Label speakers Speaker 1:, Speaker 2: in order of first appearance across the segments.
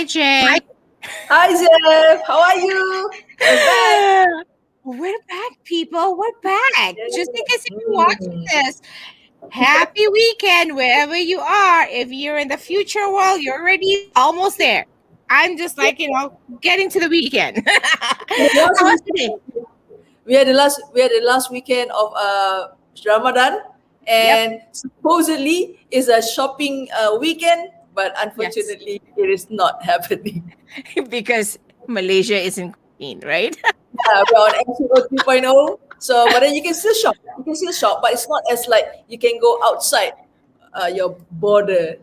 Speaker 1: Hi, Jay.
Speaker 2: Hi, Jeff. How are you? We're back.
Speaker 1: We're back, people. We're back. Just in case if you're watching
Speaker 2: Mm.
Speaker 1: this, happy weekend wherever you are. If you're in the future world, you're already almost there. I'm just
Speaker 2: Yeah,
Speaker 1: like, getting to the weekend.
Speaker 2: the last
Speaker 1: How was today?
Speaker 2: weekend, we had the last weekend of Ramadan,
Speaker 1: Yep.
Speaker 2: and supposedly is a shopping weekend, but
Speaker 1: Yes.
Speaker 2: unfortunately, it is not happening.
Speaker 1: Because Malaysia isn't clean, right?
Speaker 2: We're on MCO 2.0, so but then you can still shop. You can still shop, but it's not as like you can go outside your border.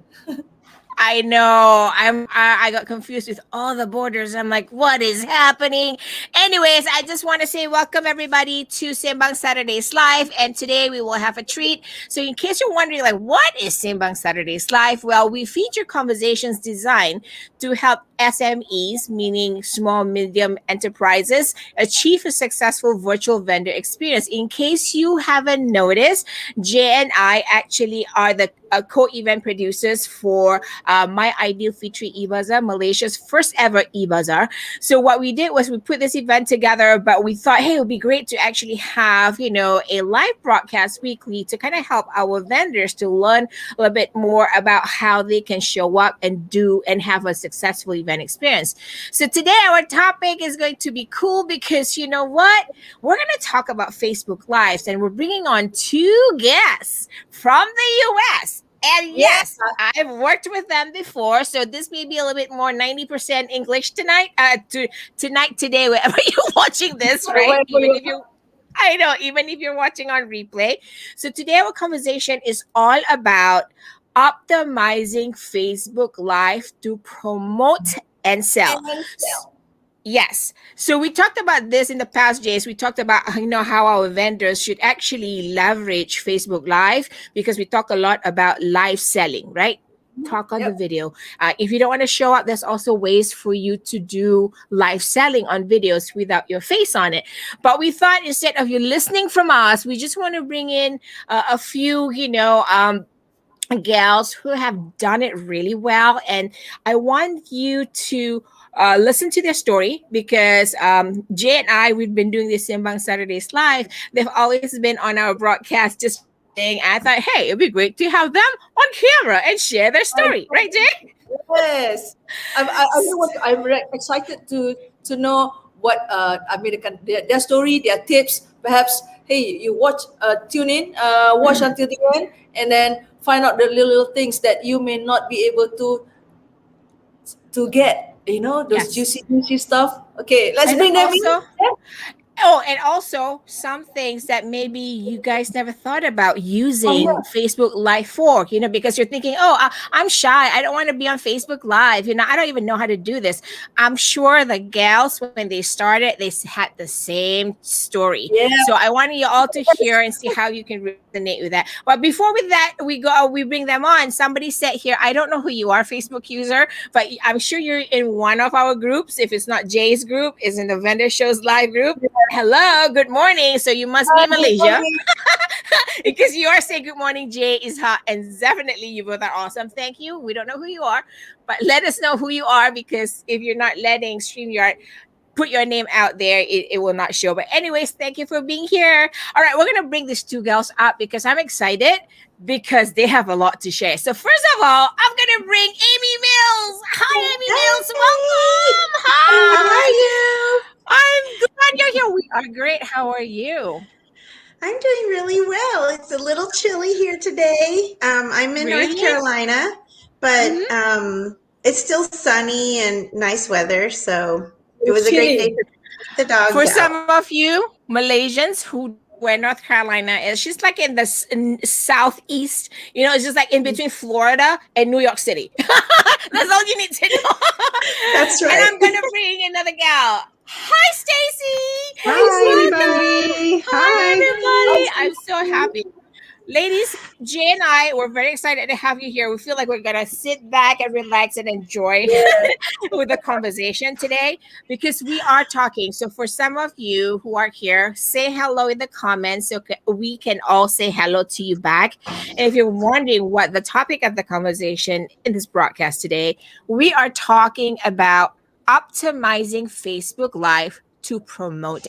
Speaker 1: I know. I got confused with all the borders. I'm like, what is happening? Anyways, I just want to say welcome everybody to Simbang Saturdays Live. And today we will have a treat. So in case you're wondering, like, what is Simbang Saturdays Live? Well, we feature conversations designed to help SMEs, meaning small medium enterprises, achieve a successful virtual vendor experience. In case you haven't noticed, Jay and I actually are the co-event producers for my Aidilfitri E-Bazaar, Malaysia's first ever E-Bazaar. So what we did was we put this event together, but we thought, hey, it would be great to actually have, a live broadcast weekly to kind of help our vendors to learn a little bit more about how they can show up and do and have a successful event experience. So today our topic is going to be cool because you know what? We're going to talk about Facebook Lives and we're bringing on two guests from the US. And
Speaker 2: Yeah.
Speaker 1: yes, I've worked with them before, so this may be a little bit more 90% English tonight. Tonight, today, wherever you're watching this, right? I know, even if you're watching on replay. So today, our conversation is all about optimizing Facebook Live to promote and sell.
Speaker 2: And sell.
Speaker 1: Yes. So we talked about this in the past, Jace. We talked about how our vendors should actually leverage Facebook Live because we talk a lot about live selling, right? Talk on the
Speaker 2: Yep.
Speaker 1: video. If you don't want to show up, there's also ways for you to do live selling on videos without your face on it. But we thought instead of you listening from us, we just want to bring in a few, gals who have done it really well. And I want you to listen to their story because Jay and I, we've been doing this Simbang Saturdays Live. They've always been on our broadcast just thing. I thought, hey, it'd be great to have them on camera and share their story. Right, Jay?
Speaker 2: Yes, I'm excited to know what their story, their tips. Perhaps hey, you tune in, watch until the end, and then find out the little things that you may not be able to get. Those
Speaker 1: Yes.
Speaker 2: juicy stuff. Okay, let's
Speaker 1: And
Speaker 2: bring them in.
Speaker 1: also,
Speaker 2: Yeah.
Speaker 1: oh, and also some things that maybe you guys never thought about
Speaker 2: Oh
Speaker 1: using
Speaker 2: yeah.
Speaker 1: Facebook Live for, because you're thinking, oh, I'm shy. I don't want to be on Facebook Live. I don't even know how to do this. I'm sure the gals, when they started, had the same story.
Speaker 2: Yeah.
Speaker 1: So I want you all to hear and see how you can resonate with that. But before with that, we bring them on. Somebody said here, I don't know who you are, Facebook user, but I'm sure you're in one of our groups. If it's not Jay's group, is in the Vendor Shows Live group. Hello, good morning. So you must be
Speaker 2: Hi,
Speaker 1: in
Speaker 2: good
Speaker 1: Malaysia
Speaker 2: morning.
Speaker 1: because you are saying good morning. Jay is hot, and definitely you both are awesome. Thank you. We don't know who you are, but let us know who you are because if you're not letting StreamYard put your name out there, it will not show. But anyways, thank you for being here. All right, we're gonna bring these two girls up because I'm excited because they have a lot to share. So first of all, I'm gonna bring Amy Mills. Hi, Amy Mills. Welcome.
Speaker 3: How are
Speaker 1: Hi.
Speaker 3: you?
Speaker 1: I'm glad you're here. We are great. How are you?
Speaker 3: I'm doing really well. It's a little chilly here today. I'm in North
Speaker 1: Really?
Speaker 3: Carolina, but
Speaker 1: Mhm.
Speaker 3: it's still sunny and nice weather. So it
Speaker 2: It's
Speaker 3: was a great day
Speaker 2: chilly.
Speaker 3: to take the dogs
Speaker 1: For
Speaker 3: out.
Speaker 1: some of you Malaysians who where North Carolina is, she's like in the southeast. It's just like in between Florida and New York City. That's all you need to know.
Speaker 3: That's
Speaker 1: And
Speaker 3: right.
Speaker 1: I'm gonna bring another gal. Hi, Stacy.
Speaker 2: Hi,
Speaker 3: Hi,
Speaker 2: Stacey.
Speaker 1: Welcome.
Speaker 3: everybody.
Speaker 1: Hi,
Speaker 3: Hi.
Speaker 1: everybody.
Speaker 2: How's
Speaker 1: I'm so happy. Ladies, Jay and I were very excited to have you here. We feel like we're going to sit back and relax and enjoy with the conversation today because we are talking. So, for some of you who are here, say hello in the comments so we can all say hello to you back. And if you're wondering what the topic of the conversation in this broadcast today, we are talking about optimizing Facebook Live to promote.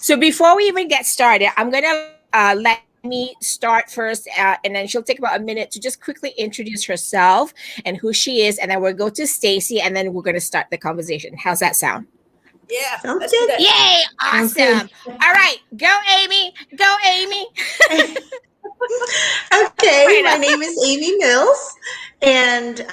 Speaker 1: So, before we even get started, I'm going to let me start first, and then she'll take about a minute to just quickly introduce herself and who she is, and then we'll go to Stacy, and then we're going to start the conversation. How's that sound?
Speaker 2: Yeah,
Speaker 3: Sounds
Speaker 2: let's do
Speaker 3: good.
Speaker 2: that.
Speaker 1: Yay!
Speaker 3: Sounds good.
Speaker 1: Awesome. All right, go Amy. Go Amy.
Speaker 3: Okay,
Speaker 1: Right
Speaker 3: my
Speaker 1: up.
Speaker 3: name is Amy Mills, and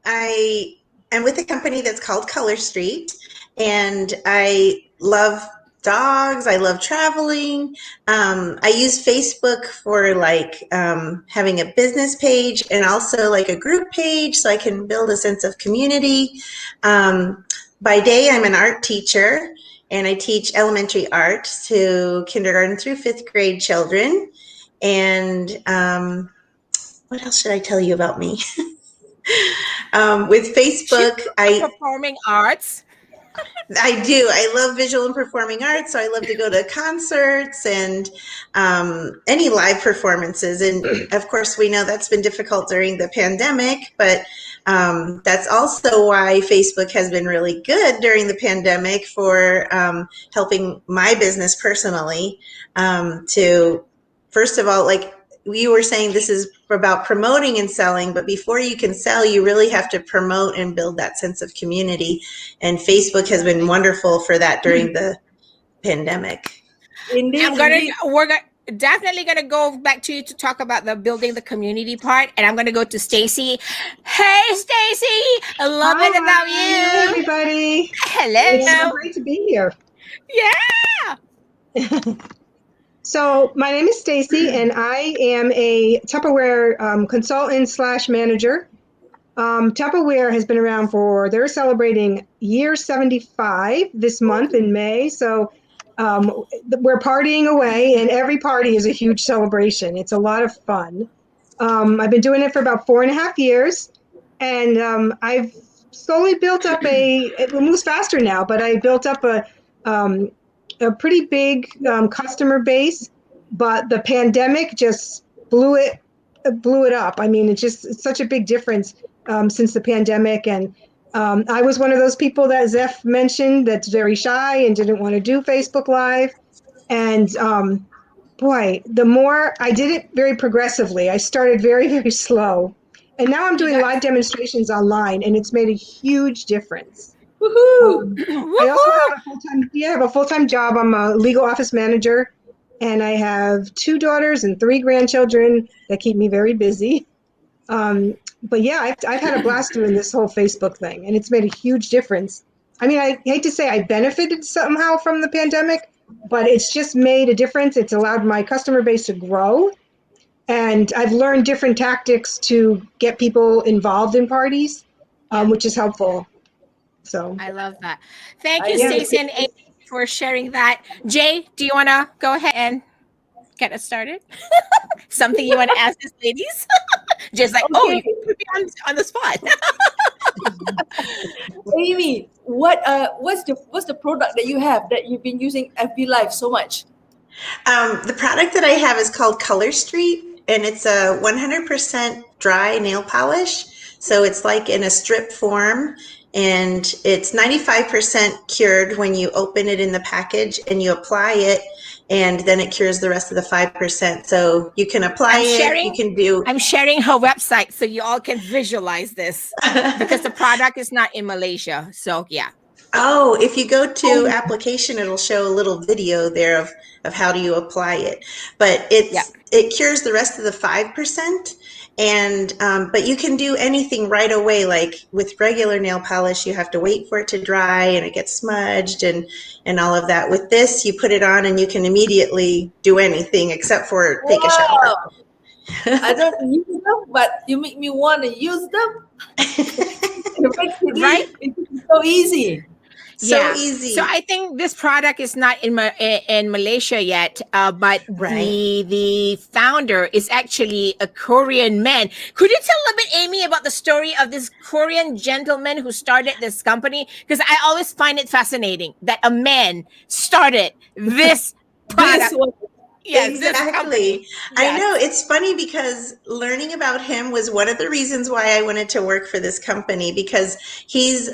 Speaker 3: I am with a company that's called Color Street, and I love dogs. I love traveling. I use Facebook for like having a business page and also like a group page so I can build a sense of community. By day, I'm an art teacher, and I teach elementary art to kindergarten through fifth grade children. And what else should I tell you about me? With Facebook,
Speaker 1: Performing arts.
Speaker 3: I do. I love visual and performing arts, so I love to go to concerts and any live performances. And of course, we know that's been difficult during the pandemic, but that's also why Facebook has been really good during the pandemic for helping my business personally to, first of all, like we were saying, this is about promoting and selling, but before you can sell, you really have to promote and build that sense of community. And Facebook has been wonderful for that during the pandemic.
Speaker 2: Indeed,
Speaker 1: We're definitely gonna go back to you to talk about the building the community part, and I'm gonna go to Stacy. Hey, Stacy, a little bit about
Speaker 4: Hey,
Speaker 1: you.
Speaker 4: everybody. It's
Speaker 1: Hello.
Speaker 4: so great to be here.
Speaker 1: Yeah.
Speaker 4: So my name is Stacy, and I am a Tupperware consultant / manager. Tupperware has been around they're celebrating year 75 this month in May. So we're partying away, and every party is a huge celebration. It's a lot of fun. I've been doing it for about 4.5 years, and I've slowly built up it moves faster now, but I built up a pretty big customer base, but the pandemic just blew it up. I mean, it's such a big difference since the pandemic. And I was one of those people that Zeph mentioned that's very shy and didn't want to do Facebook Live. And boy, the more I did it very progressively, I started very, very slow. And now I'm doing live demonstrations online, and it's made a huge difference.
Speaker 2: Woohoo!
Speaker 4: I also have a full-time job. I'm a legal office manager, and I have 2 daughters and 3 grandchildren that keep me very busy. But yeah, I've had a blast doing this whole Facebook thing, and it's made a huge difference. I mean, I hate to say I benefited somehow from the pandemic, but it's just made a difference. It's allowed my customer base to grow, and I've learned different tactics to get people involved in parties, which is helpful. So
Speaker 1: I love that. Thank you,
Speaker 2: Yeah.
Speaker 1: Stacey and Amy, for sharing that. Jay, do you want to go ahead and get us started? Something you want to ask us, ladies? Just like, oh, you put me on the spot.
Speaker 2: Amy, what's the product that you have that you've been using FB Live so much?
Speaker 3: The product that I have is called Color Street, and it's a 100% dry nail polish. So it's like in a strip form, and it's 95% cured when you open it in the package and you apply it, and then it cures the rest of the 5%. So you can apply you can do.
Speaker 1: I'm sharing her website so you all can visualize this because the product is not in Malaysia. So yeah.
Speaker 3: Oh, if you go to application, it'll show a little video there of how do you apply it. But it cures the rest of the 5%. And but you can do anything right away. Like with regular nail polish, you have to wait for it to dry and it gets smudged and all of that. With this, you put it on and you can immediately do anything except for take a shower.
Speaker 2: I don't use them, but you make me want to use them.
Speaker 1: Right?
Speaker 2: It's so easy.
Speaker 3: So
Speaker 1: Yeah.
Speaker 3: easy.
Speaker 1: So I think this product is not in Malaysia yet, but
Speaker 3: Right.
Speaker 1: the founder is actually a Korean man. Could you tell a little bit, Amy, about the story of this Korean gentleman who started this company? Because I always find it fascinating that a man started this
Speaker 2: This
Speaker 1: product.
Speaker 2: one.
Speaker 1: Yes, this company.
Speaker 3: Exactly. I
Speaker 1: Yes.
Speaker 3: know. It's funny because learning about him was one of the reasons why I wanted to work for this company, because he's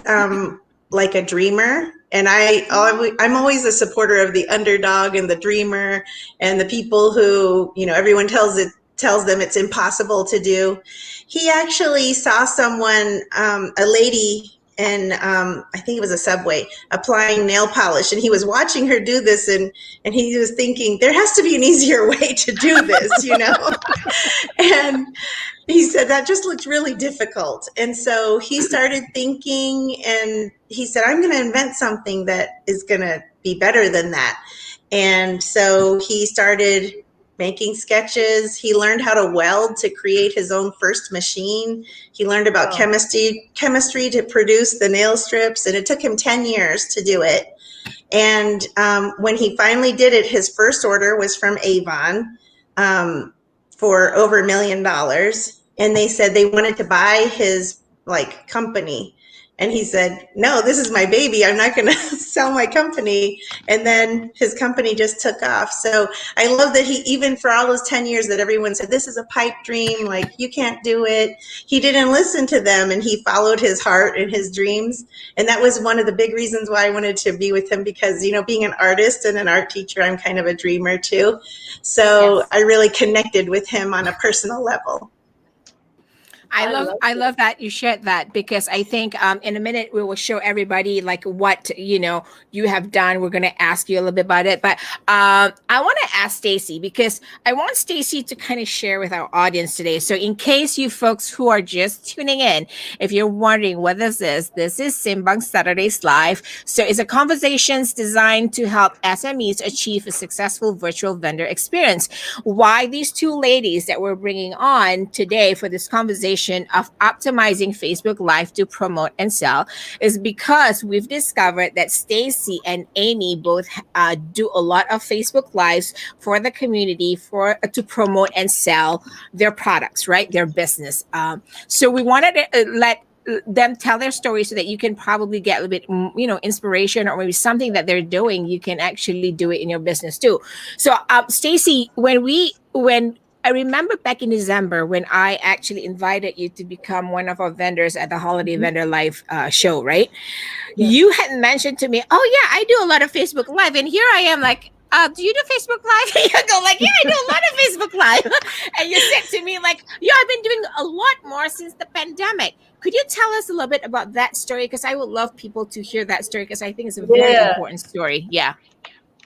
Speaker 3: like a dreamer. And I'm always a supporter of the underdog and the dreamer and the people who, everyone tells them it's impossible to do. He actually saw someone, a lady, and I think it was a Subway, applying nail polish, and he was watching her do this, and he was thinking there has to be an easier way to do this, and he said that just looked really difficult. And so he started thinking, and he said, I'm going to invent something that is going to be better than that. And so he started making sketches. He learned how to weld to create his own first machine. He learned about chemistry to produce the nail strips, and it took him 10 years to do it. And when he finally did it, his first order was from Avon for over $1 million. And they said they wanted to buy his company. And he said, no, this is my baby. I'm not going to sell my company. And then his company just took off. So I love that he, even for all those 10 years that everyone said, this is a pipe dream, like you can't do it, he didn't listen to them, and he followed his heart and his dreams. And that was one of the big reasons why I wanted to be with him, because, being an artist and an art teacher, I'm kind of a dreamer too. So
Speaker 1: Yes.
Speaker 3: I really connected with him on a personal level.
Speaker 1: I love that you shared that, because I think in a minute we will show everybody like what you have done. We're going to ask you a little bit about it, but I want to ask Stacy, because I want Stacy to kind of share with our audience today. So in case you folks who are just tuning in, if you're wondering what this is Simbang Saturdays Live. So it's a conversations designed to help SMEs achieve a successful virtual vendor experience. Why these two ladies that we're bringing on today for this conversation of optimizing Facebook Live to promote and sell is because we've discovered that Stacy and Amy both do a lot of Facebook Lives for the community to promote and sell their products, right? Their business. So we wanted to let them tell their story so that you can probably get a little bit, inspiration, or maybe something that they're doing, you can actually do it in your business too. So, Stacy, when I remember back in December when I actually invited you to become one of our vendors at the Holiday Vendor Live show, right? Yes. You had mentioned to me, oh yeah, I do a lot of Facebook Live. And here I am like, do you do Facebook Live? And you go like, yeah, I do a lot of Facebook Live. And you said to me like, yeah, I've been doing a lot more since the pandemic. Could you tell us a little bit about that story? Because I would love people to hear that story, because I think it's a very important story. Yeah.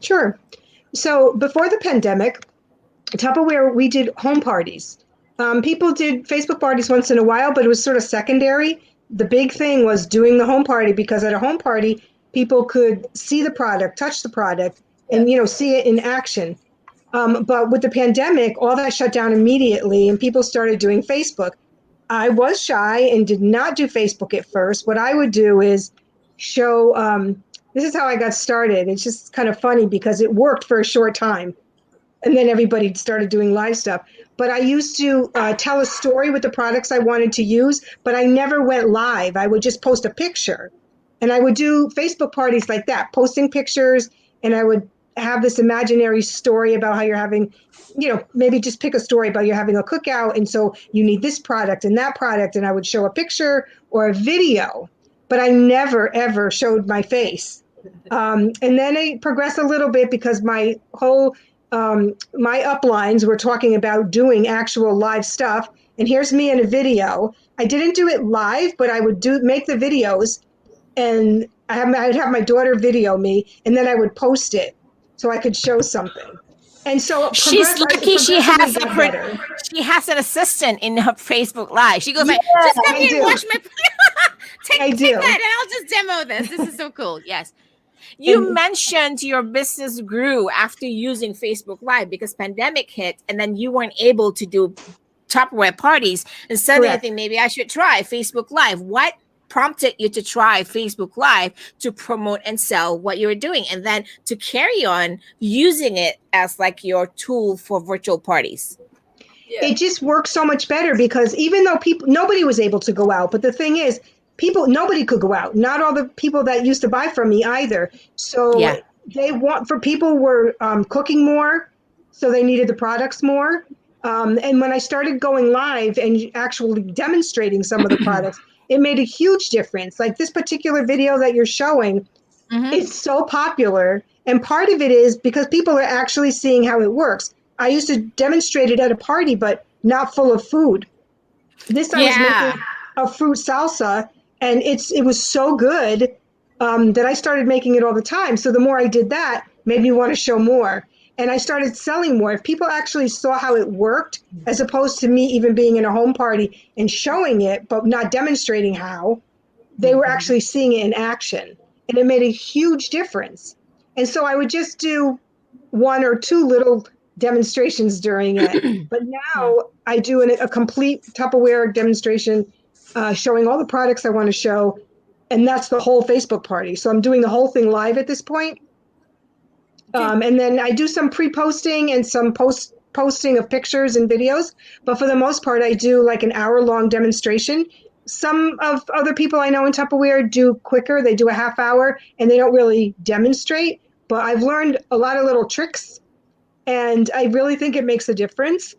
Speaker 4: Sure. So before the pandemic, Tupperware, we did home parties. People did Facebook parties once in a while, but it was sort of secondary. The big thing was doing the home party, because at a home party, people could see the product, touch the product, and see it in action. But with the pandemic, all that shut down immediately, and people started doing Facebook. I was shy and did not do Facebook at first. What I would do is show, this is how I got started. It's just kind of funny because it worked for a short time. And then everybody started doing live stuff. But I used to tell a story with the products I wanted to use, but I never went live. I would just post a picture. And I would do Facebook parties like that, posting pictures, and I would have this imaginary story about how you're having, maybe just pick a story about you're having a cookout, and so you need this product and that product, and I would show a picture or a video, but I never, ever showed my face. And then I progressed a little bit because my whole my uplines were talking about doing actual live stuff. And here's me in a video. I didn't do it live, but I would make the videos, and I'd have my daughter video me, and then I would post it so I could show something. And so
Speaker 1: she's lucky she has an assistant in her Facebook Live. She goes like, just come here and watch my take that, and I'll just demo this. This is so cool. Yes. You mentioned your business grew after using Facebook Live because pandemic hit, and then you weren't able to do Tupperware parties. And suddenly I think maybe I should try Facebook Live. What prompted you to try Facebook Live to promote and sell what you were doing, and then to carry on using it as like your tool for virtual parties?
Speaker 4: It just works so much better because even though nobody was able to go out, but the thing is, nobody could go out. Not all the people that used to buy from me either. So people were cooking more, so they needed the products more. And when I started going live and actually demonstrating some of the products, it made a huge difference. Like this particular video that you're showing, it's so popular. And part of it is because people are actually seeing how it works. I used to demonstrate it at a party, but not full of food. This I was making a fruit salsa, and it was so good that I started making it all the time. So the more I did that, made me want to show more. And I started selling more. If people actually saw how it worked, as opposed to me even being in a home party and showing it, but not demonstrating how, they were actually seeing it in action. And it made a huge difference. And so I would just do 1 or 2 little demonstrations during it. But now I do a complete Tupperware demonstration showing all the products I want to show. And that's the whole Facebook party. So I'm doing the whole thing live at this point. And then I do some pre-posting and some posting of pictures and videos. But for the most part, I do like an hour-long demonstration. Some of other people I know in Tupperware do quicker. They do a half hour and they don't really demonstrate. But I've learned a lot of little tricks, and I really think it makes a difference.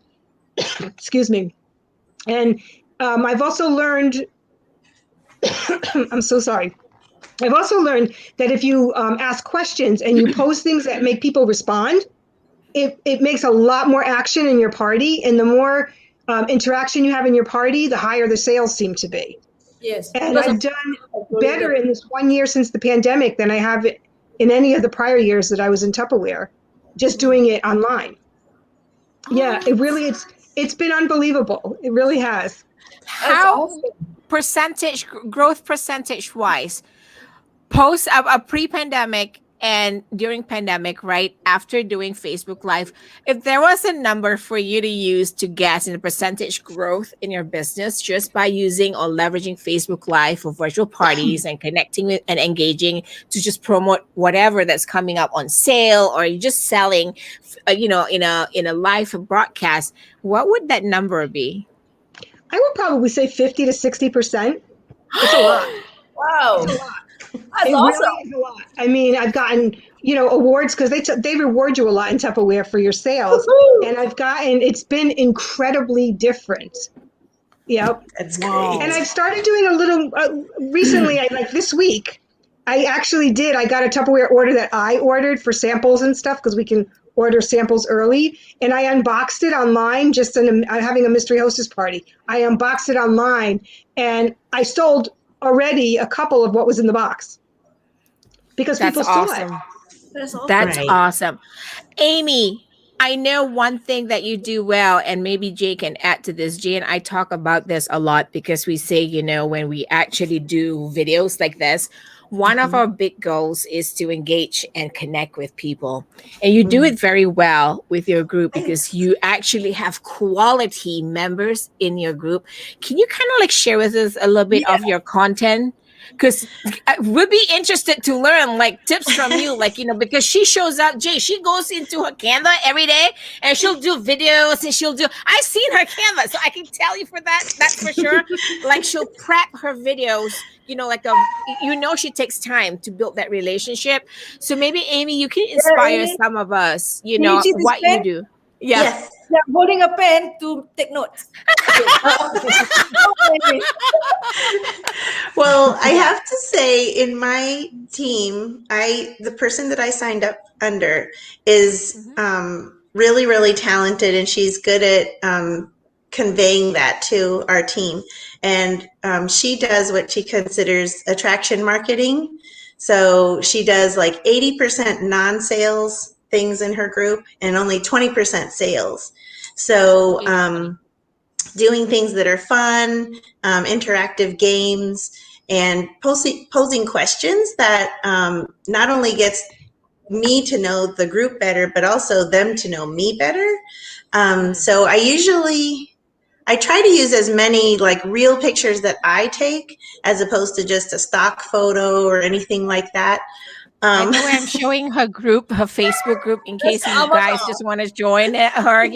Speaker 4: Excuse me. And I've also learned, I'm so sorry. I've also learned that if you ask questions and you post things that make people respond, it makes a lot more action in your party. And the more interaction you have in your party, the higher the sales seem to be.
Speaker 2: Yes.
Speaker 4: And I've done better in this 1 year since the pandemic than I have in any of the prior years that I was in Tupperware, just doing it online. Yeah, it really, it's been unbelievable. It really has.
Speaker 1: How growth percentage wise, post a pre-pandemic and during pandemic, right after doing Facebook Live, if there was a number for you to use to guess in the percentage growth in your business just by using or leveraging Facebook Live for virtual parties and connecting with and engaging to just promote whatever that's coming up on sale, or you're just selling, in a live broadcast, what would that number be?
Speaker 4: I would probably say 50 to 60%. It's a lot.
Speaker 2: Wow.
Speaker 4: It's a lot.
Speaker 2: That's
Speaker 4: It
Speaker 2: awesome.
Speaker 4: really is a lot. I mean, I've gotten, awards because they reward you a lot in Tupperware for your sales.
Speaker 2: Woo-hoo.
Speaker 4: And it's been incredibly different. Yep.
Speaker 3: That's great.
Speaker 4: And I've started doing a little, recently, like this week, I got a Tupperware order that I ordered for samples and stuff because we can order samples early. And I unboxed it online just having a mystery hostess party. I unboxed it online and I sold already a couple of what was in the box because people saw it.
Speaker 2: That's awesome.
Speaker 1: That's
Speaker 3: Right.
Speaker 1: awesome. Amy, I know one thing that you do well, and maybe Jay can add to this. Jay and I talk about this a lot because we say, when we actually do videos like this, one of our big goals is to engage and connect with people. And you do it very well with your group because you actually have quality members in your group. Can you kind of like share with us a little bit of your content? Because we'd be interested to learn like tips from you, because she shows up, Jay, she goes into her Canva every day and she'll do videos and I've seen her Canva, so I can tell you that's for sure. Like she'll prep her videos, she takes time to build that relationship. So maybe Amy, you can inspire some of us, what you do. Yeah.
Speaker 3: Yes.
Speaker 2: Yeah, holding a pen to take notes.
Speaker 3: Well, I have to say, in my team, the person that I signed up under is really, really talented, and she's good at conveying that to our team. And she does what she considers attraction marketing. So she does like 80% non-sales things in her group and only 20% sales. So doing things that are fun, interactive games, and posing questions that not only gets me to know the group better, but also them to know me better. So I usually I try to use as many like real pictures that I take as opposed to just a stock photo or anything like that.
Speaker 1: By
Speaker 3: Um,
Speaker 1: the way, I'm showing her group, her Facebook group, in
Speaker 2: That's
Speaker 1: case you guys just want to join it. Her,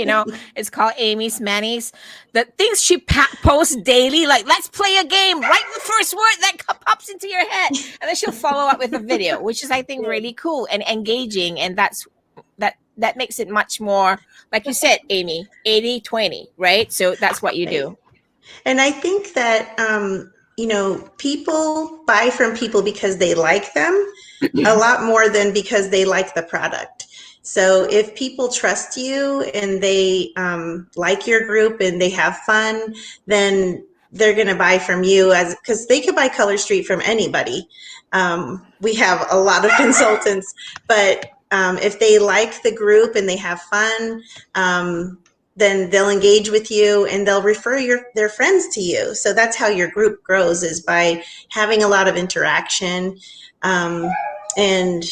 Speaker 1: it's called Amy's Manny's. The things she posts daily, like let's play a game. Write the first word that pops into your head, and then she'll follow up with a video, which is I think really cool and engaging, and that makes it much more, like you said, Amy, 80-20, right? So that's what you
Speaker 3: right.
Speaker 1: do.
Speaker 3: And I think that, people buy from people because they like them a lot more than because they like the product. So if people trust you and they like your group and they have fun, then they're going to buy from you, because they could buy Color Street from anybody. We have a lot of consultants, but if they like the group and they have fun, then they'll engage with you and they'll refer their friends to you. So that's how your group grows, is by having a lot of interaction. And,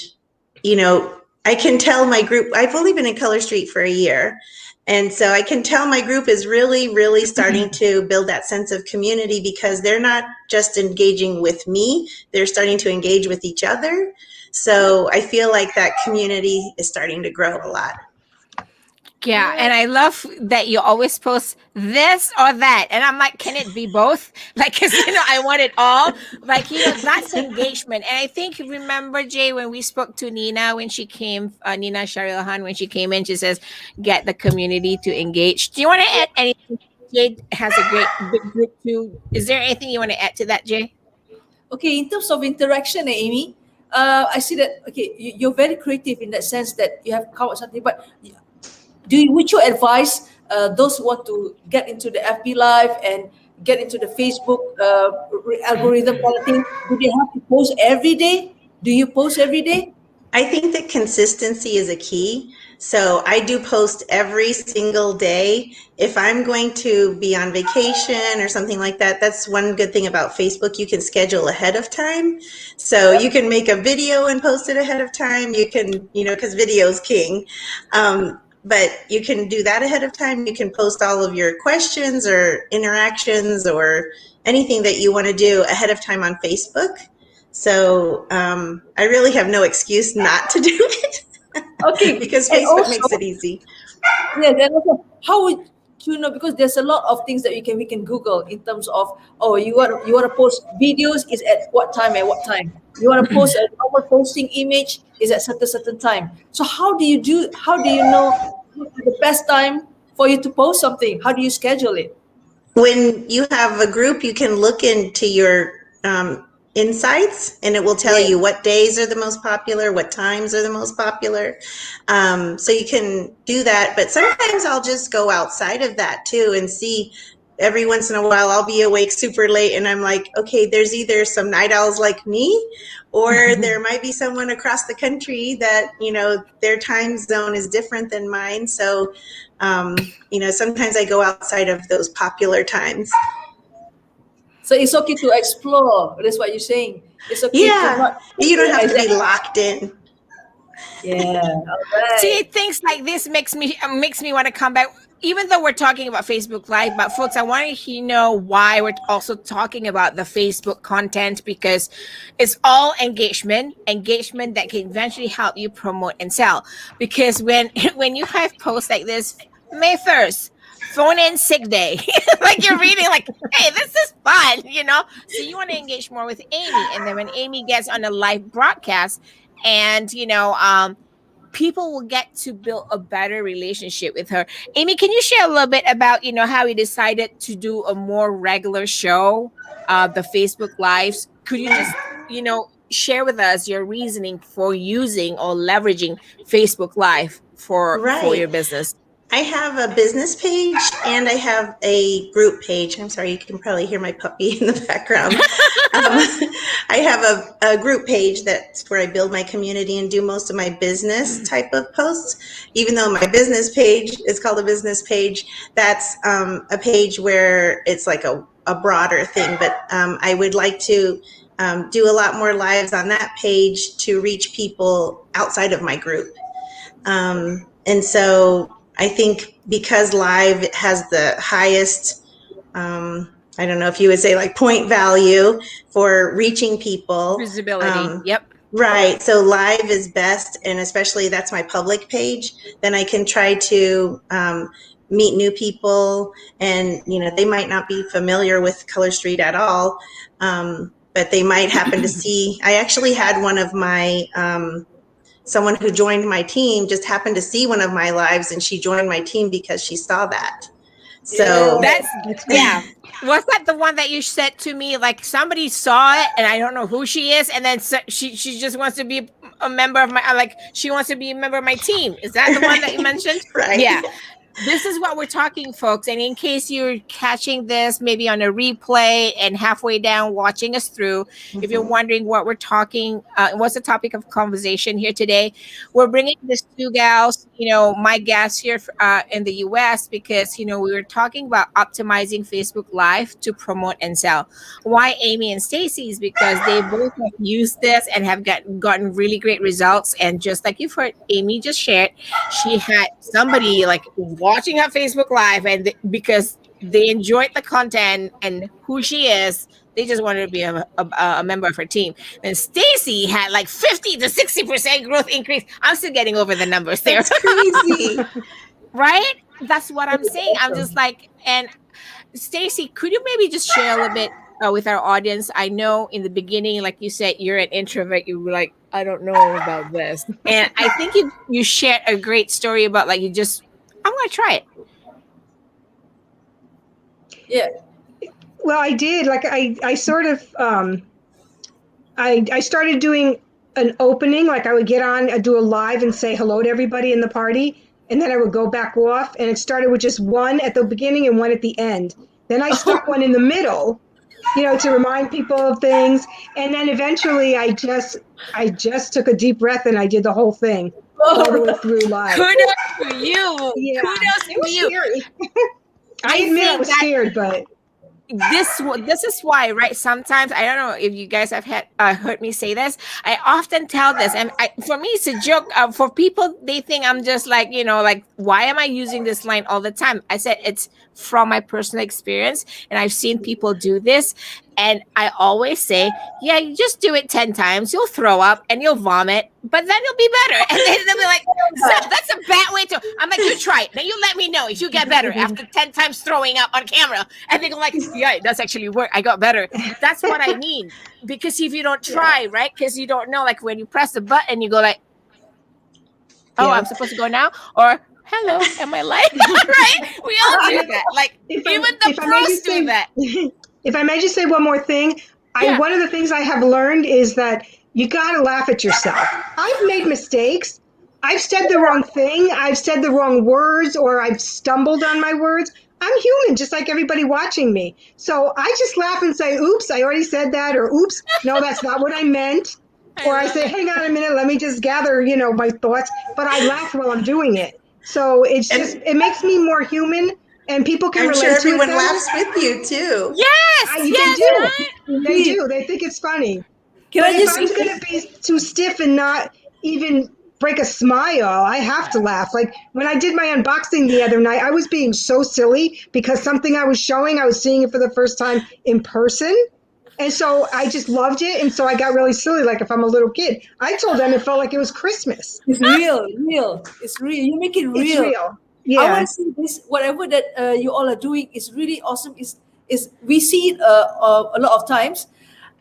Speaker 3: I can tell my group, I've only been in Color Street for a year. And so I can tell my group is really, really starting to build that sense of community, because they're not just engaging with me, they're starting to engage with each other. So I feel like that community is starting to grow a lot.
Speaker 1: Yeah, and I love that you always post this or that, and I'm like, can it be both? Like, because I want it all. Like, that's engagement. And I think, remember, Jay, when we spoke to Nina when she came, Nina Sharilhan, when she came in, she says, get the community to engage. Do you want to add anything? Jay has a great big group too. Is there anything you want to add to that, Jay?
Speaker 2: Okay, in terms of interaction, Amy, I see that, okay, you're very creative in that sense that you have covered something, but would you advise those who want to get into the FB Live and get into the Facebook algorithm kind of thing? Do they have to post every day? Do you post every day?
Speaker 3: I think that consistency is a key. So I do post every single day. If I'm going to be on vacation or something like that, that's one good thing about Facebook. You can schedule ahead of time. So you can make a video and post it ahead of time. You can, because video is king. But you can do that ahead of time. You can post all of your questions or interactions or anything that you want to do ahead of time on Facebook. So I really have no excuse not to do it.
Speaker 2: Okay,
Speaker 3: because
Speaker 2: and
Speaker 3: Facebook
Speaker 2: also,
Speaker 3: makes it easy.
Speaker 2: yes, and also, how would you know? Because there's a lot of things that we can Google in terms of, oh, you want to post videos is at what time and what time. You want to post a normal posting image is at certain time. So how do you know the best time for you to post something? How do you schedule it?
Speaker 3: When you have a group, you can look into your insights, and it will tell
Speaker 2: Yeah.
Speaker 3: you what days are the most popular, what times are the most popular. So you can do that, but sometimes I'll just go outside of that too and see. Every once in a while I'll be awake super late and I'm like, okay, there's either some night owls like me, or there might be someone across the country that, their time zone is different than mine. So, sometimes I go outside of those popular times.
Speaker 2: So it's okay to explore. That's what you're saying. It's okay to
Speaker 3: Yeah,
Speaker 2: not.
Speaker 3: you don't have to be
Speaker 2: Exactly.
Speaker 3: locked in.
Speaker 2: Yeah. All
Speaker 1: See,
Speaker 2: right.
Speaker 1: things like this makes me want to come back. Even though we're talking about Facebook Live, but folks, I want to know why we're also talking about the Facebook content, because it's all engagement that can eventually help you promote and sell. Because when you have posts like this, May 1st, phone in sick day, like you're reading, like, hey, this is fun, So you want to engage more with Amy, and then when Amy gets on a live broadcast, and people will get to build a better relationship with her. Amy, can you share a little bit about, how you decided to do a more regular show, the Facebook Lives? Could you just, share with us your reasoning for using or leveraging Facebook Live for your
Speaker 3: Right.
Speaker 1: business?
Speaker 3: I have a business page and I have a group page. I'm sorry, you can probably hear my puppy in the background. I have a group page that's where I build my community and do most of my business type of posts. Even though my business page is called a business page, that's a page where it's like a broader thing. But I would like to do a lot more lives on that page to reach people outside of my group. And so I think because live has the highest I don't know if you would say like point value for reaching people.
Speaker 1: Visibility. Yep.
Speaker 3: Right. So live is best. And especially that's my public page. Then I can try to meet new people. And, they might not be familiar with Color Street at all. But they might happen to see. I actually had one of my, someone who joined my team just happened to see one of my lives, and she joined my team because she saw that. So
Speaker 1: that's Was that the one that you said to me? Like somebody saw it, and I don't know who she is, and then she just wants to be a member of my she wants to be a member of my team. Is that the one that you mentioned?
Speaker 3: Right.
Speaker 1: Yeah. This is what we're talking, folks. And in case you're catching this maybe on a replay and halfway down watching us through, if you're wondering what we're talking, what's the topic of conversation here today, we're bringing these two gals, my guests here in the US, because, we were talking about optimizing Facebook Live to promote and sell. Why Amy and Stacy is because they both have used this and have gotten really great results. And just like you've heard Amy just shared, she had somebody watching her Facebook Live, and because they enjoyed the content and who she is, they just wanted to be a member of her team. And Stacy had 50 to 60% growth increase. I'm still getting over the numbers there.
Speaker 3: That's crazy.
Speaker 1: Right? That's what I'm saying. I'm just and Stacy, could you maybe just share a little bit with our audience? I know in the beginning, like you said, you're an introvert. You were like, I don't know about this. And I think you shared a great story about I'm going to try it.
Speaker 2: Yeah.
Speaker 4: Well, I did. I sort of, I started doing an opening. I would get on, I'd do a live and say hello to everybody in the party. And then I would go back off. And it started with just one at the beginning and one at the end. Then I stuck one in the middle, to remind people of things. And then eventually I just took a deep breath and I did the whole thing. All the way through live.
Speaker 1: Kudos to you.
Speaker 4: Yeah.
Speaker 1: Kudos to you.
Speaker 4: Scary. I admit I was scared, but
Speaker 1: this is why, right? Sometimes I don't know if you guys have heard me say this. I often tell this, and for me it's a joke. For people, they think I'm just why am I using this line all the time? I said it's from my personal experience, and I've seen people do this. And I always say, yeah, you just do it 10 times. You'll throw up and you'll vomit, but then you'll be better. And they'll be like, so that's a bad way to. I'm like, you try it. Then you let me know if you get better after 10 times throwing up on camera. And they go yeah, it does actually work. I got better. That's what I mean. Because if you don't try, right? Because you don't know, when you press the button, you go I'm supposed to go now? Or, hello, am I live? Right? We all do that. Even the pros do that.
Speaker 4: If I may just say one more thing, one of the things I have learned is that you got to laugh at yourself. I've made mistakes. I've said the wrong thing. I've said the wrong words, or I've stumbled on my words. I'm human, just like everybody watching me. So I just laugh and say, oops, I already said that, or oops, no, that's not what I meant. Or I say, hang on a minute, let me just gather, my thoughts. But I laugh while I'm doing it. So it makes me more human. And people can relate to it.
Speaker 3: I'm sure everyone laughs with you too.
Speaker 1: Yes,
Speaker 4: they do. They do. They think it's funny. If I'm going to be too stiff and not even break a smile, I have to laugh. When I did my unboxing the other night, I was being so silly because something I was showing, I was seeing it for the first time in person. And so I just loved it. And so I got really silly, if I'm a little kid. I told them it felt like it was Christmas.
Speaker 2: It's real. It's real. You make it real.
Speaker 4: It's real. Yeah.
Speaker 2: I want to see this. Whatever that you all are doing is really awesome. Is we see it a lot of times.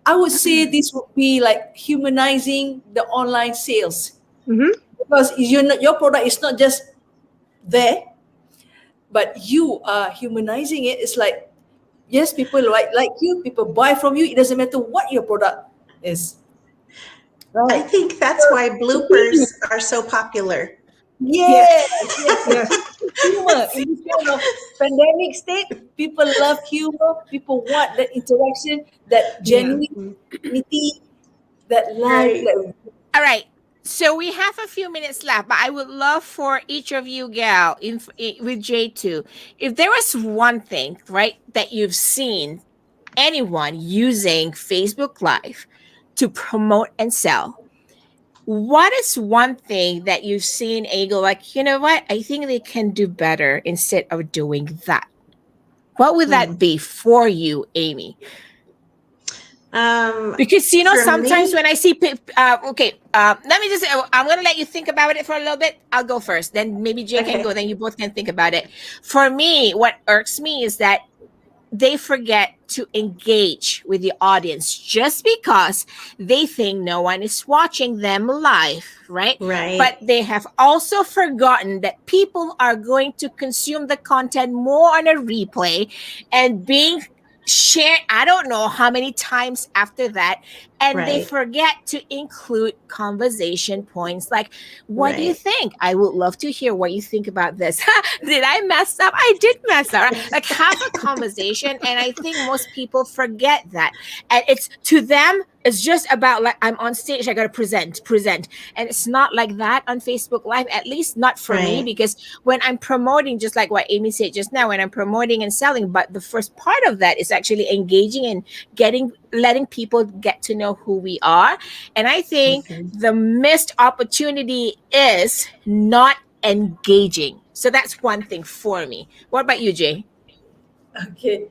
Speaker 2: I would say this would be humanizing the online sales, because your product is not just there, but you are humanizing it. It's yes, people like you. People buy from you. It doesn't matter what your product is.
Speaker 3: Right. I think that's why bloopers are so popular.
Speaker 2: Yes. Humor. In this kind of pandemic state, people love humor. People want that interaction, that genuinity, that life.
Speaker 1: All right. So we have a few minutes left, but I would love for each of you, gal, with J2, if there was one thing, right, that you've seen anyone using Facebook Live to promote and sell, what is one thing that you've seen, Ego, you know what? I think they can do better instead of doing that. What would that be for you, Amy? Because sometimes when I see let me just I'm going to let you think about it for a little bit. I'll go first, then maybe Jay can go, then you both can think about it. For me, what irks me is that they forget to engage with the audience just because they think no one is watching them live, right? But they have also forgotten that people are going to consume the content more on a replay and being shared I don't know how many times after that, and they forget to include conversation points like, what do you think? I would love to hear what you think about this. Did I mess up? I did mess up. Like, have a conversation. And I think most people forget that, and it's to them it's just about like, I'm on stage, I gotta present, and it's not like that on Facebook Live, at least not for me, because when I'm promoting, just like what Amy said just now, when I'm promoting and selling, but the first part of that is actually engaging and letting people get to know who we are. And I think the missed opportunity is not engaging. So that's one thing for me. What about you, Jay?
Speaker 2: Okay.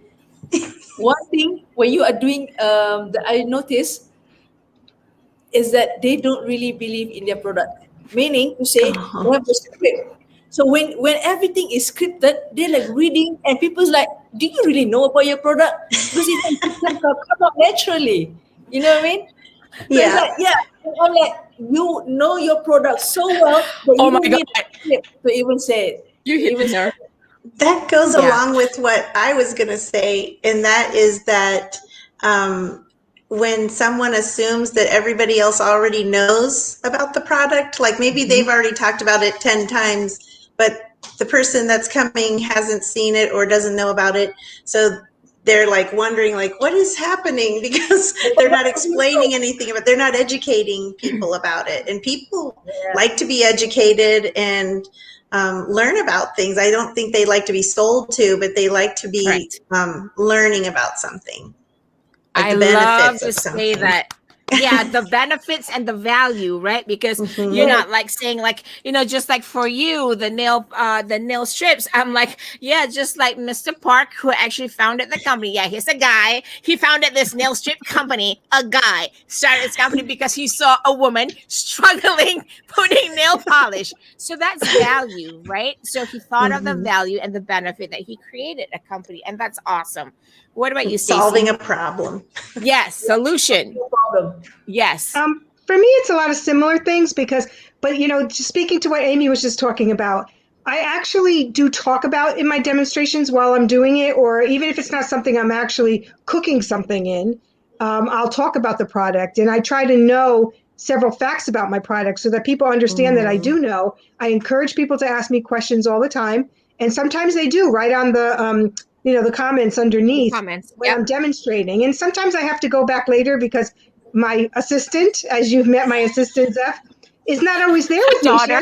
Speaker 2: One thing when you are doing that I notice is that they don't really believe in their product. Meaning to say they have a script. So when everything is scripted, they're like reading and people's like, do you really know about your product? Because it doesn't come out naturally. You know what I mean? So it's like, I'm like, you know your product so well that you don't need a script to even say it.
Speaker 1: You hit the nerve.
Speaker 3: That goes along with what I was going to say, and that is that when someone assumes that everybody else already knows about the product, like maybe they've already talked about it 10 times, but the person that's coming hasn't seen it or doesn't know about it. So they're like wondering like, what is happening? Because they're not explaining anything about it. They're not educating people about it. And people like to be educated and learn about things. I don't think they like to be sold to, but they like to be learning about something. Like
Speaker 1: I love to say that. Yeah, the benefits and the value, right? Because you're not like saying like, just like for you, the nail strips. I'm like, yeah, just like Mr. Park, who actually founded the company. Yeah, he's a guy. He founded this nail strip company. A guy started this company because he saw a woman struggling putting nail polish. So that's value, right? So he thought of the value and the benefit that he created a company, and that's awesome. What about you, Stacey?
Speaker 3: Solving a problem.
Speaker 1: Yes, solution. Yes.
Speaker 4: For me, it's a lot of similar things but just speaking to what Amy was just talking about, I actually do talk about in my demonstrations while I'm doing it, or even if it's not something I'm actually cooking something in, I'll talk about the product, and I try to know several facts about my product so that people understand that I do know. I encourage people to ask me questions all the time, and sometimes they do right on the the comments underneath when I'm demonstrating. And sometimes I have to go back later because my assistant, as you've met my assistant, Zeph, is not always there with me. She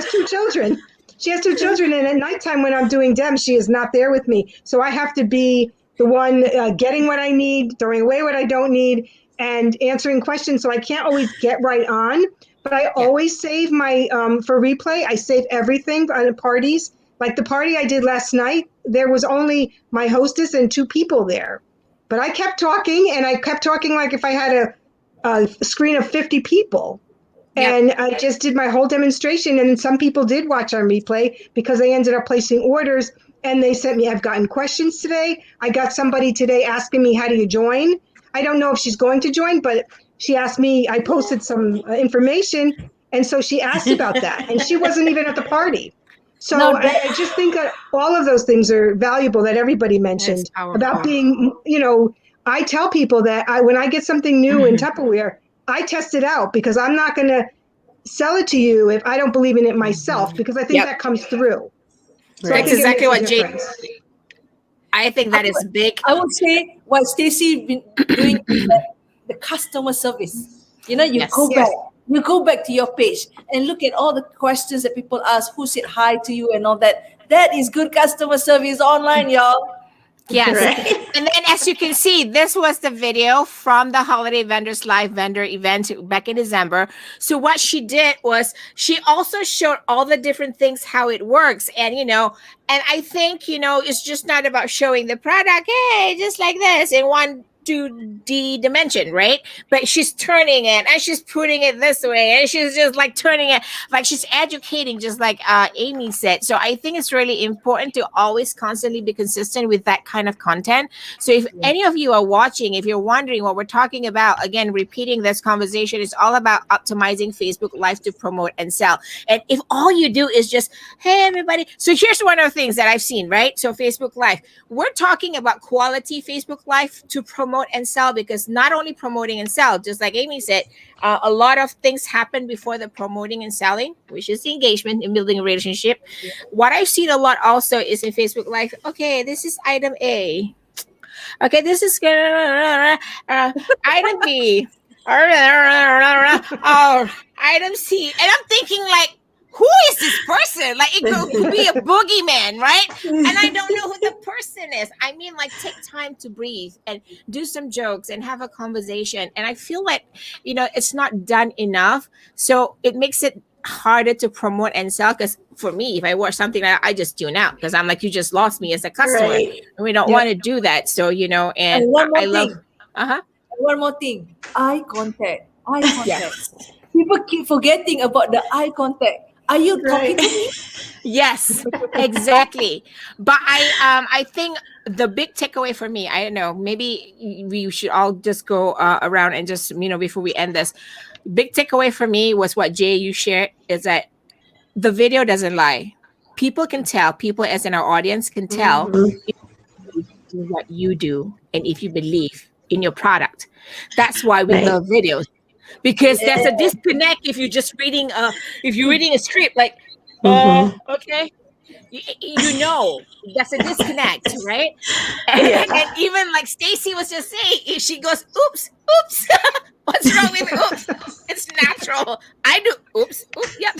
Speaker 4: has two children. And at nighttime when I'm doing dem, she is not there with me. So I have to be the one getting what I need, throwing away what I don't need, and answering questions. So I can't always get right on. But I always save my, for replay, I save everything on parties. Like the party I did last night, there was only my hostess and two people there. But I kept talking, and I kept talking like if I had a screen of 50 people. And I just did my whole demonstration, and some people did watch on replay because they ended up placing orders, and they sent me, I've gotten questions today. I got somebody today asking me, how do you join? I don't know if she's going to join, but she asked me, I posted some information, and so she asked about that, and she wasn't even at the party. So I just think that all of those things are valuable that everybody mentioned about being, I tell people that when I get something new in Tupperware, I test it out because I'm not going to sell it to you if I don't believe in it myself, because I think that comes through. So
Speaker 1: that's exactly what Jay. I think that is big.
Speaker 2: I would say what Stacey been doing is the customer service. You go back to your page and look at all the questions that people ask, who said hi to you and all that. That is good customer service online, y'all.
Speaker 1: Yes. And then as you can see, this was the video from the Holiday Vendors Live vendor event back in December. So what she did was she also showed all the different things, how it works. And, and I think, it's just not about showing the product, hey, just like this in 1-2D dimension, right? But she's turning it and she's putting it this way and she's just like turning it, like she's educating, just like Amy said. So I think it's really important to always constantly be consistent with that kind of content. So if any of you are watching, if you're wondering what we're talking about, again, repeating this conversation is all about optimizing Facebook Live to promote and sell. And if all you do is just, hey, everybody. So here's one of the things that I've seen, right? So Facebook Live, we're talking about quality Facebook Live to promote and sell, because not only promoting and sell, just like Amy said, a lot of things happen before the promoting and selling, which is the engagement and building a relationship. What I've seen a lot also is in Facebook Live, okay, this is item A. Okay, this is item B. Item C. And I'm thinking like, who is this person? Like it could be a boogeyman, right? And I don't know who the person is. I mean, like take time to breathe and do some jokes and have a conversation. And I feel like, it's not done enough. So it makes it harder to promote and sell. Because for me, if I watch something like that, I just tune out because I'm like, you just lost me as a customer.
Speaker 3: Right.
Speaker 1: And we don't want to do that. So, and
Speaker 2: one more
Speaker 1: I love,
Speaker 2: thing. One more thing. Eye contact. Eye contact.
Speaker 1: Yes.
Speaker 2: People keep forgetting about the eye contact. Are you talking to me?
Speaker 1: Yes, exactly. But I think the big takeaway for me, I don't know, maybe we should all just go around and just, before we end this, big takeaway for me was what Jay, you shared, is that the video doesn't lie. People can tell, people as in our audience can tell if you do what you do and if you believe in your product. That's why we love videos. Because there's a disconnect if you're just reading if you're reading a script like okay, that's a disconnect, right? And even like Stacy was just saying, she goes oops what's wrong with oops? It's natural. I do oops yep.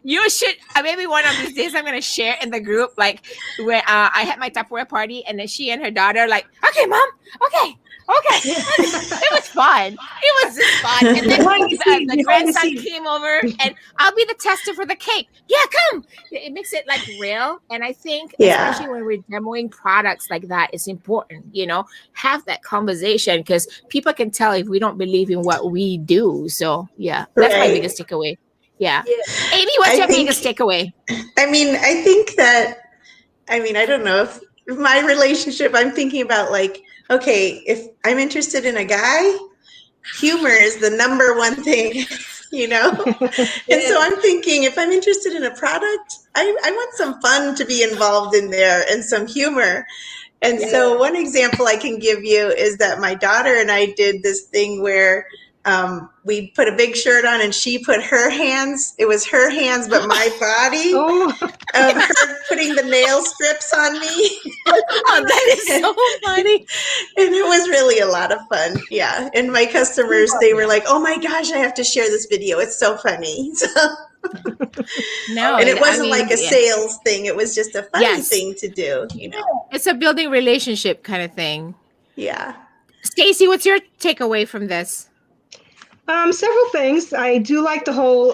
Speaker 1: You should maybe one of these days I'm gonna share in the group, like where I had my Tupperware party and then she and her daughter like, okay mom, okay. It was fun. It was just fun. And then the grandson came over and I'll be the tester for the cake. Yeah, come. It makes it like real. And I think especially when we're demoing products like that, it's important, have that conversation because people can tell if we don't believe in what we do. So that's my biggest takeaway. Yeah. Amy, what's your biggest takeaway?
Speaker 3: I think that, I don't know if my relationship, I'm thinking about like, okay, if I'm interested in a guy, humor is the number one thing, And so I'm thinking if I'm interested in a product, I want some fun to be involved in there and some humor. And so one example I can give you is that my daughter and I did this thing where we put a big shirt on and she put her hands, it was her hands, but my body of her putting the nail strips on me.
Speaker 1: Oh, that is so funny.
Speaker 3: And it was really a lot of fun. Yeah. And my customers, they were like, oh my gosh, I have to share this video. It's so funny. So, and it wasn't like a sales thing. It was just a funny thing to do,
Speaker 1: It's a building relationship kind of thing.
Speaker 3: Yeah.
Speaker 1: Stacy, what's your takeaway from this?
Speaker 4: Several things. I do like the whole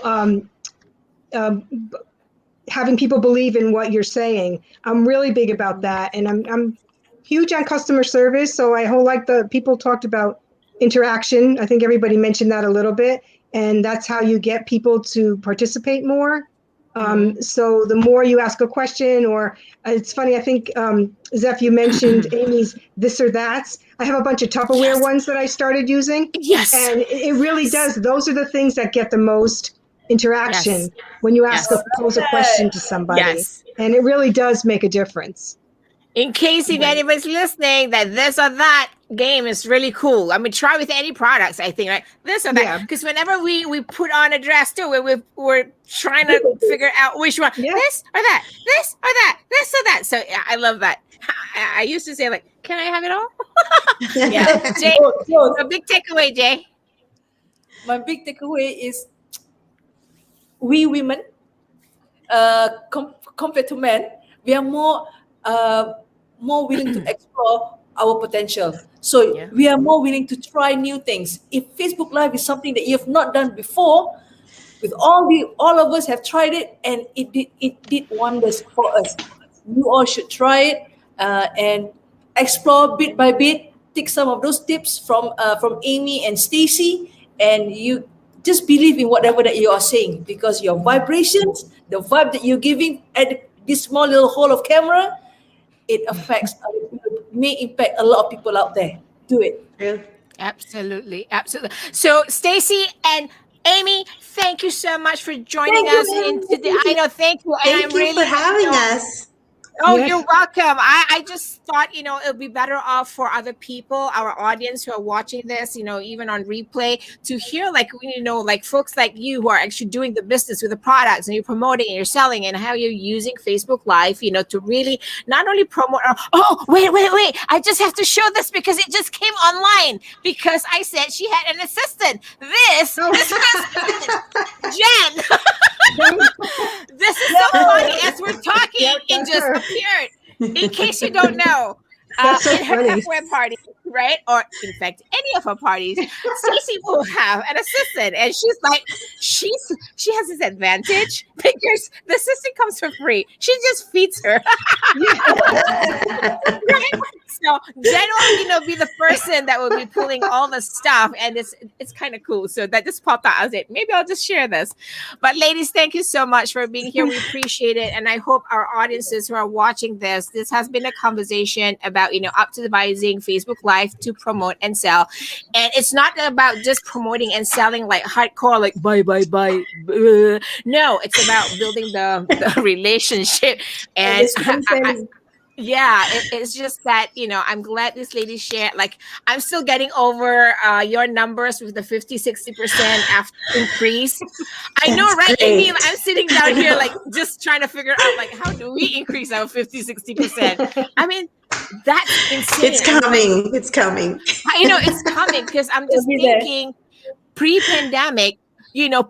Speaker 4: having people believe in what you're saying. I'm really big about that, and I'm huge on customer service. So I like the people talked about interaction. I think everybody mentioned that a little bit, and that's how you get people to participate more. So the more you ask a question, or it's funny, I think, Zeph, you mentioned Amy's this or that's. I have a bunch of Tupperware ones that I started using.
Speaker 1: Yes.
Speaker 4: And it really does. Those are the things that get the most interaction when you pose a question to somebody.
Speaker 1: Yes.
Speaker 4: And it really does make a difference.
Speaker 1: In case if anybody's listening, that this or that game is really cool. Try with any products, I think, right? This or that. Because whenever we put on a dress too, we're trying to figure out which one. This or that, this or that, this or that. So I love that. I used to say like, can I have it all? Jay, a big takeaway, Jay.
Speaker 2: My big takeaway is we women, compared to men, we are more willing to explore our potential. So
Speaker 1: Yeah.
Speaker 2: we are more willing to try new things. If Facebook Live is something that you have not done before, with all of us have tried it, and it did wonders for us. You all should try it, and explore bit by bit. Take some of those tips from Amy and Stacy, and you just believe in whatever that you are saying, because your vibrations, the vibe that you're giving at this small little hole of camera, it affects other people, may impact a lot of people out there. Do it.
Speaker 3: True.
Speaker 1: Absolutely, absolutely. So, Stacy and Amy, thank you so much for joining
Speaker 2: Thank you,
Speaker 1: us into the. I
Speaker 2: Amy.
Speaker 1: know, thank you, and
Speaker 3: Thank
Speaker 1: I'm
Speaker 3: you for
Speaker 1: really,
Speaker 3: having us.
Speaker 1: Oh,
Speaker 4: Yes.
Speaker 1: you're welcome. I just thought, it would be better off for other people, our audience who are watching this, even on replay, to hear like folks like you who are actually doing the business with the products and you're promoting and you're selling and how you're using Facebook Live, to really not only promote. Oh, wait. I just have to show this because it just came online because I said she had an assistant. This is Jen. This is so funny. As we're talking,
Speaker 4: Yep,
Speaker 1: it
Speaker 4: that's
Speaker 1: just
Speaker 4: her.
Speaker 1: appeared. In case you don't know,
Speaker 4: That's so
Speaker 1: in her
Speaker 4: funny.
Speaker 1: Tupperware party, right? Or in fact, any of her parties, Stacey will have an assistant, and she's like, she has this advantage because the assistant comes for free. She just feeds her. Right? So Jen will, be the person that will be pulling all the stuff, and it's kind of cool. So that just popped out. I was like, maybe I'll just share this. But ladies, thank you so much for being here. We appreciate it, and I hope our audiences who are watching this has been a conversation about optimizing Facebook Live to promote and sell. And it's not about just promoting and selling like hardcore, like buy. No, it's about building the relationship. And
Speaker 2: this content.
Speaker 1: yeah, it's just that I'm glad this lady shared. Like, I'm still getting over your numbers with the 50-60% after increase. I know,
Speaker 3: That's
Speaker 1: right,
Speaker 3: great.
Speaker 1: Amy? I'm sitting down here like just trying to figure out like how do we increase our 50-60%. I mean, that's insane.
Speaker 3: It's coming. It's coming.
Speaker 1: It's coming because I'm just
Speaker 2: It'll be there.
Speaker 1: thinking pre-pandemic,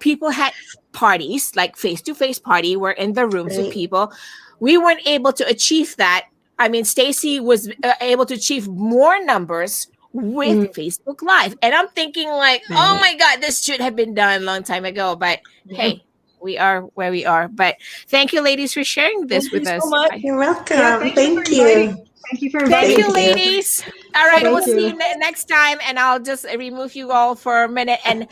Speaker 1: people had parties, like face-to-face party. We're in the rooms with
Speaker 3: Right.
Speaker 1: people. We weren't able to achieve that. I mean, Stacy was able to achieve more numbers with Facebook Live. And I'm thinking like, oh
Speaker 3: Right.
Speaker 1: my God, this should have been done a long time ago. But hey, we are where we are. But thank you, ladies, for sharing this
Speaker 2: Thank
Speaker 1: with
Speaker 2: you
Speaker 1: us.
Speaker 2: so much.
Speaker 3: You're welcome.
Speaker 4: Yeah,
Speaker 3: Thank
Speaker 4: for
Speaker 3: you.
Speaker 4: inviting. Thank you for
Speaker 1: Thank
Speaker 4: inviting
Speaker 1: you,
Speaker 3: Thank
Speaker 4: me.
Speaker 3: you.
Speaker 1: ladies. All right,
Speaker 4: Thank
Speaker 1: we'll see
Speaker 4: you.
Speaker 1: you next time, and I'll just remove you all for a minute and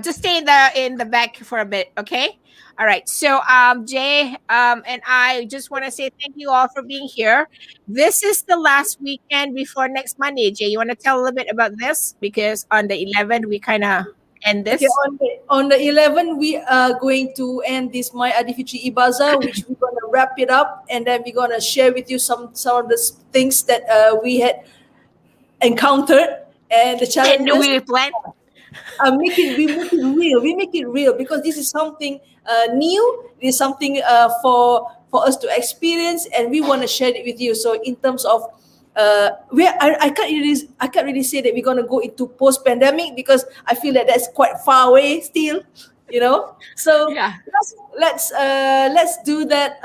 Speaker 1: just stay in the back for a bit, okay? All right. So, Jay, and I just want to say thank you all for being here. This is the last weekend before next Monday. Jay, you want to tell a little bit about this because on the 11th we kind of end this.
Speaker 2: Okay, on the 11th, we are going to end this My Aidilfitri E-Bazaar, which we're going to wrap it up, and then we're going to share with you some of the things that we had encountered and the
Speaker 1: And
Speaker 2: challenges.
Speaker 1: we plan.
Speaker 2: We make it real because this is something new. This is something for us to experience, and we want to share it with you. So in terms of I can't really say that we're gonna go into post pandemic because I feel that that's quite far away still. So
Speaker 1: Yeah.
Speaker 2: let's do that.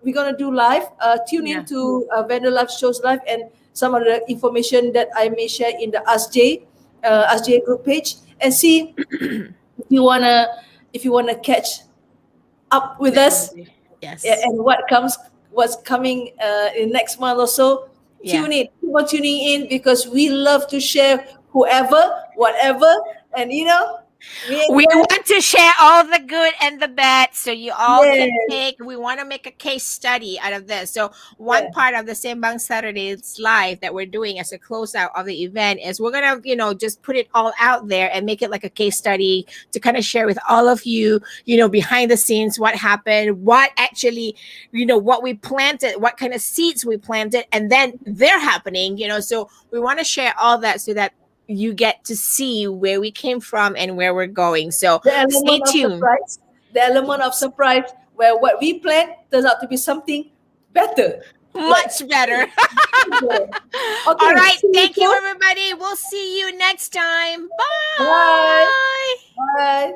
Speaker 2: We're gonna do live. Tune
Speaker 1: Yeah.
Speaker 2: in to Vendor Live shows live, and some of the information that I may share in the Ask J group page, and see if you wanna catch up with us
Speaker 1: Yes.
Speaker 2: and what's coming in next month or so.
Speaker 1: Yeah.
Speaker 2: Keep on tuning in because we love to share whoever, whatever, and
Speaker 1: We want to share all the good and the bad so you all can
Speaker 2: Yes.
Speaker 1: we want to make a case study out of this. So one
Speaker 2: Yeah.
Speaker 1: part of the Sembang Saturdays live that we're doing as a closeout of the event is we're going to, just put it all out there and make it like a case study to kind of share with all of you, behind the scenes, what happened, what actually, what we planted, what kind of seeds we planted, and then they're happening, so we want to share all that so that you get to see where we came from and where we're going. So
Speaker 2: The
Speaker 1: stay
Speaker 2: element of
Speaker 1: tuned.
Speaker 2: surprise. The element of surprise where what we planned turns out to be something better.
Speaker 1: Much better.
Speaker 2: Okay,
Speaker 1: All right.
Speaker 2: see you
Speaker 1: Thank you,
Speaker 2: soon.
Speaker 1: everybody. We'll see you next time.
Speaker 2: Bye.
Speaker 1: Bye.
Speaker 2: Bye.